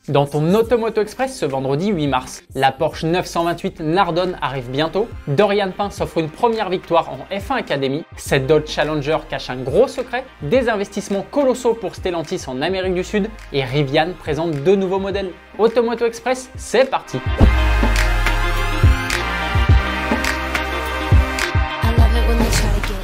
Dans ton Automoto Express ce vendredi 8 mars, la Porsche 928 Nardone arrive bientôt, Dorian Pin s'offre une première victoire en F1 Academy, cette Dodge Challenger cache un gros secret, des investissements colossaux pour Stellantis en Amérique du Sud et Rivian présente deux nouveaux modèles. Automoto Express, c'est parti!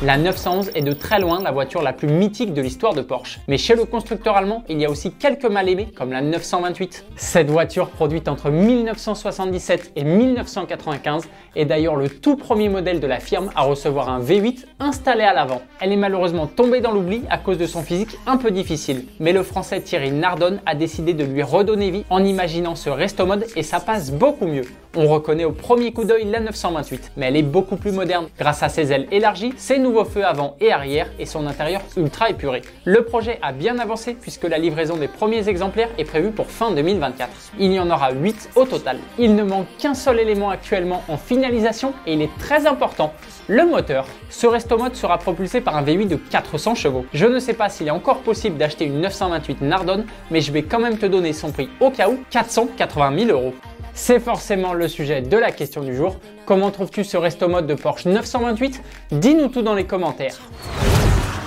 La 911 est de très loin la voiture la plus mythique de l'histoire de Porsche. Mais chez le constructeur allemand, il y a aussi quelques mal-aimés comme la 928. Cette voiture produite entre 1977 et 1995 est d'ailleurs le tout premier modèle de la firme à recevoir un V8 installé à l'avant. Elle est malheureusement tombée dans l'oubli à cause de son physique un peu difficile. Mais le français Thierry Nardone a décidé de lui redonner vie en imaginant ce resto mode et ça passe beaucoup mieux. On reconnaît au premier coup d'œil la 928, mais elle est beaucoup plus moderne grâce à ses ailes élargies, ses nouveaux feux avant et arrière et son intérieur ultra épuré. Le projet a bien avancé puisque la livraison des premiers exemplaires est prévue pour fin 2024. Il y en aura 8 au total. Il ne manque qu'un seul élément actuellement en finalisation et il est très important, le moteur. Ce resto mode sera propulsé par un V8 de 400 chevaux. Je ne sais pas s'il est encore possible d'acheter une 928 Nardone, mais je vais quand même te donner son prix au cas où, 480 000 €. C'est forcément le sujet de la question du jour. Comment trouves-tu ce resto mode de Porsche 928? Dis-nous tout dans les commentaires.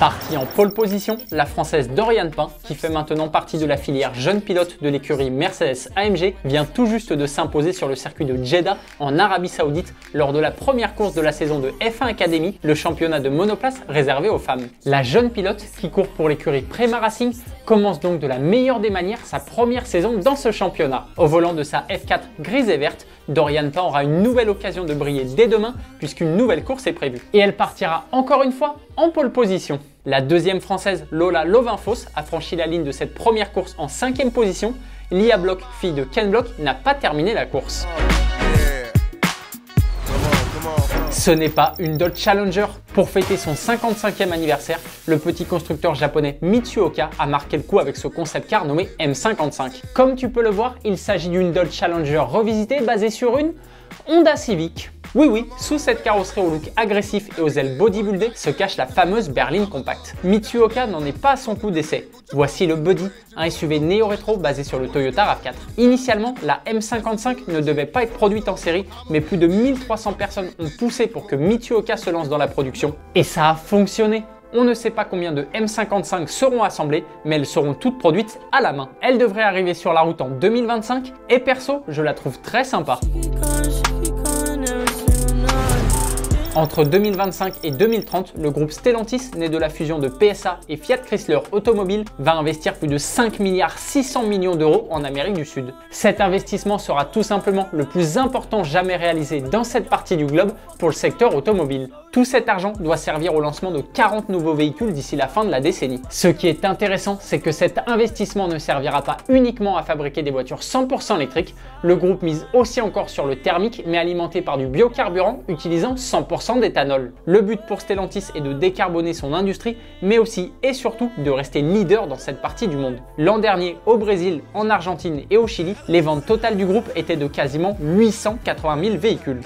Partie en pole position, la française Dorian Pin, qui fait maintenant partie de la filière jeune pilote de l'écurie Mercedes AMG, vient tout juste de s'imposer sur le circuit de Jeddah en Arabie Saoudite lors de la première course de la saison de F1 Academy, le championnat de monoplace réservé aux femmes. La jeune pilote, qui court pour l'écurie Prema Racing, commence donc de la meilleure des manières sa première saison dans ce championnat. Au volant de sa F4 grise et verte, Dorian Pin aura une nouvelle occasion de briller dès demain puisqu'une nouvelle course est prévue. Et elle partira encore une fois en pole position. La deuxième française Lola Lovinfos a franchi la ligne de cette première course en 5e position. Lia Bloch, fille de Ken Bloch, n'a pas terminé la course. Ce n'est pas une Dodge Challenger. Pour fêter son 55e anniversaire, le petit constructeur japonais Mitsuoka a marqué le coup avec ce concept car nommé M55. Comme tu peux le voir, il s'agit d'une Dodge Challenger revisitée basée sur une Honda Civic. Oui, sous cette carrosserie au look agressif et aux ailes bodybuildées se cache la fameuse berline compacte. Mitsuoka n'en est pas à son coup d'essai. Voici le Buddy, un SUV néo-rétro basé sur le Toyota RAV4. Initialement, la M55 ne devait pas être produite en série, mais plus de 1300 personnes ont poussé pour que Mitsuoka se lance dans la production. Et ça a fonctionné. On ne sait pas combien de M55 seront assemblées, mais elles seront toutes produites à la main. Elle devrait arriver sur la route en 2025 et perso, je la trouve très sympa. Entre 2025 et 2030, le groupe Stellantis, né de la fusion de PSA et Fiat Chrysler Automobile, va investir plus de 5,6 milliards d'euros en Amérique du Sud. Cet investissement sera tout simplement le plus important jamais réalisé dans cette partie du globe pour le secteur automobile. Tout cet argent doit servir au lancement de 40 nouveaux véhicules d'ici la fin de la décennie. Ce qui est intéressant, c'est que cet investissement ne servira pas uniquement à fabriquer des voitures 100% électriques. Le groupe mise aussi encore sur le thermique, mais alimenté par du biocarburant utilisant 100% d'éthanol. Le but pour Stellantis est de décarboner son industrie, mais aussi et surtout de rester leader dans cette partie du monde. L'an dernier, au Brésil, en Argentine et au Chili, les ventes totales du groupe étaient de quasiment 880 000 véhicules.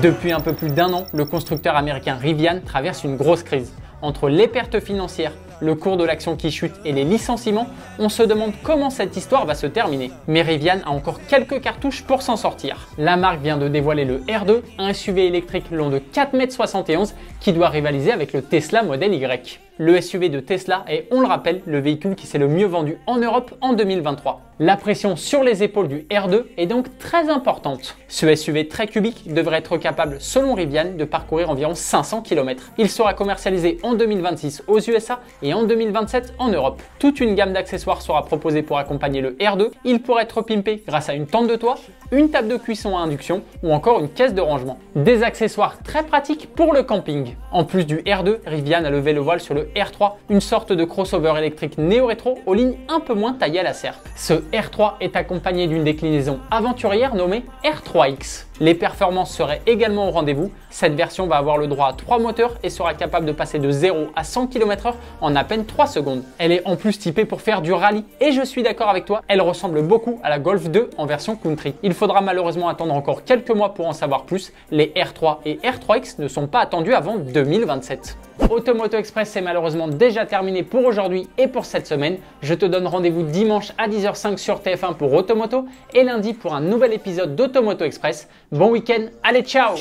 Depuis un peu plus d'un an, le constructeur américain Rivian traverse une grosse crise. Entre les pertes financières, le cours de l'action qui chute et les licenciements, on se demande comment cette histoire va se terminer. Mais Rivian a encore quelques cartouches pour s'en sortir. La marque vient de dévoiler le R2, un SUV électrique long de 4,71 m qui doit rivaliser avec le Tesla Model Y. Le SUV de Tesla est, on le rappelle, le véhicule qui s'est le mieux vendu en Europe en 2023. La pression sur les épaules du R2 est donc très importante. Ce SUV très cubique devrait être capable, selon Rivian, de parcourir environ 500 km. Il sera commercialisé en 2026 aux USA et en 2027 en Europe. Toute une gamme d'accessoires sera proposée pour accompagner le R2. Il pourra être pimpé grâce à une tente de toit, une table de cuisson à induction ou encore une caisse de rangement. Des accessoires très pratiques pour le camping. En plus du R2, Rivian a levé le voile sur le R3, une sorte de crossover électrique néo-rétro aux lignes un peu moins taillées à la serpe. Ce R3 est accompagné d'une déclinaison aventurière nommée R3X. Les performances seraient également au rendez-vous. Cette version va avoir le droit à 3 moteurs et sera capable de passer de 0 à 100 km/h en à peine 3 secondes. Elle est en plus typée pour faire du rallye et je suis d'accord avec toi, elle ressemble beaucoup à la Golf 2 en version country. Il faudra malheureusement attendre encore quelques mois pour en savoir plus. Les R3 et R3X ne sont pas attendus avant 2027. Automoto Express c'est malheureusement déjà terminé pour aujourd'hui et pour cette semaine. Je te donne rendez-vous dimanche à 10h05 sur TF1 pour Automoto et lundi pour un nouvel épisode d'Automoto Express. Bon week-end, allez ciao!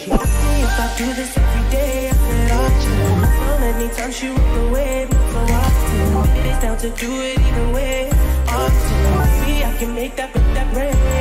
Down to do it either way. I can make that bread.